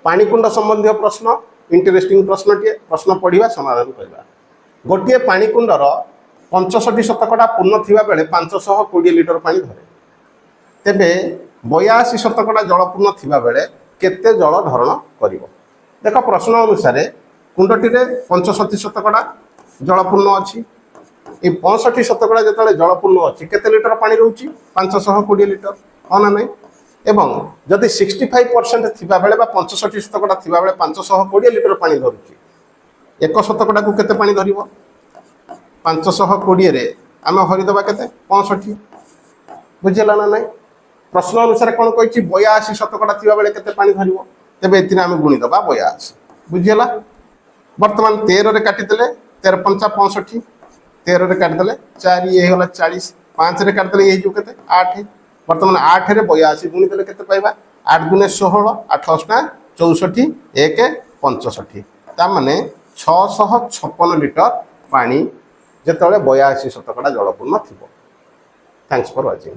पाणीकुंड संबंधी प्रश्न इंटरेस्टिंग प्रश्न पढ़ा समाधान करवा। गोटे पाणीकुंडर 65% पूर्ण थिबा बेले 520 लिटर पानी धरे, तेबे 82% जल पूर्ण थिबा बेले केते जल धारण करिवो। देख प्रश्न अनुसार कुंडटी 65% जल पूर्ण अच्छी, ये 65% जो जल पूर्ण अच्छी केते लिटर पानी रोचे 520 लिटर, हाँ ना नहीं। एवं जदि 65% थिबा बेले 65% थिबा बेले 520 लिटर पानी धरुची, 1% को केते पानी धरिवो 520 रे आम हरिदबा केते 65, बुझेला ना नहीं। प्रश्न अनुसार कौन कही 82% थिबा बेले केते पानी धरिवो, तेबे एतिने आम गुणीदबा 82, बुझेला। वर्तमान 13 रे काटिदेले 13 पंचा 65, 13 रे काटिदेले 4 ये होला 40, 5 रे काटिदेले ये जो केते 8, वर्तमान 8 रे 82 गुणीदेले केते पाइबा 8 गुणे 16 8 8 64 1 65, ता माने 656 लिटर पानी जेतबे 82% जलपूर्ण थिबो। Thanks for watching.